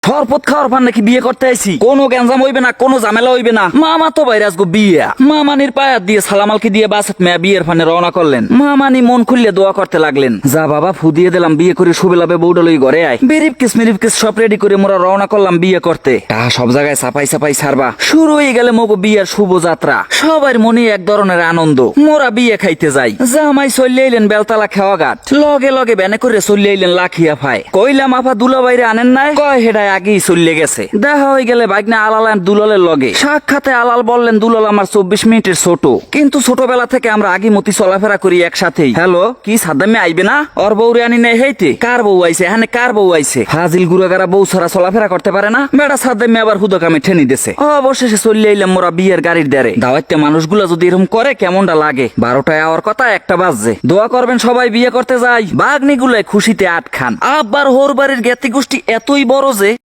শরবত খাওয়ার পান নাকি বিয়ে করতে আইছি, কোনো গ্যাঞ্জাম হইবে না, কোনো ঝামেলা হইবে না। মামা তো বাইরে আজগো বিয়া, মামানির পায়াত দিয়ে সালামালকে দিয়ে বাসাত মেয়া বিয়ের ফানে রওনা করলেন। মামানি মন খুললে দোয়া করতে লাগলেন, যা বাবা ফু দিয়ে দিলাম, বিয়ে করে শুভেলাবে বউডা লই ঘরে আয়। বেরিফকিস সব রেডি করে মোরা রওনা করলাম বিয়ে করতে। সব জায়গায় সাপাই ছাড়বা, শুরু হয়ে গেলে মগো বিয়ের শুভ যাত্রা। সবার মনে এক ধরনের আনন্দ। মোরা বিয়ে খাইতে যাই, জামাই চলে এলেন বেলতলা খেওয়া ঘাট, লগে লগে ব্যানে করে চলে এলেন লাখিয়া ফায়। কইলাম আপা দুলা বাইরে আনেন নাই, কয় হেডায় আগেই চলে গেছে। দেখা হয়ে গেলে বাইকনা আলাল দুলালের লগে সাক্ষাতে আলাল বললেন, দুলাল আমার 24 মিনিটের ছোট, কিন্তু ছোটবেলা থেকে আমরা আগে মতি চলাফেরা করি একসাথেই। হ্যালো, কি সাদ্দামে আইবে না? ওর বউ রে আনি নাই হেইতে? কার বউ আইছে? এখানে কার বউ আইছে? হাজিল গুড়াগারা বউ ছাড়া চলাফেরা করতে পারে না বেটা। সাদ্দামে আবার হুদকামে ঠেনি দিছে। অবশেষে চলে এলাম মোরা বিয়ের গাড়ির দ্বারে। দাওয়াতে মানুষগুলা যদি এরকম করে কেমনটা লাগে। 12টায় আওয়ার কথা, 1টা বাজছে। দোয়া করবেন সবাই বিয়ে করতে যাই। বাগনি গুলাই খুশিতে আট খান। আব্বার হোর বাড়ির জ্ঞাতি গোষ্ঠী এতই বড় যে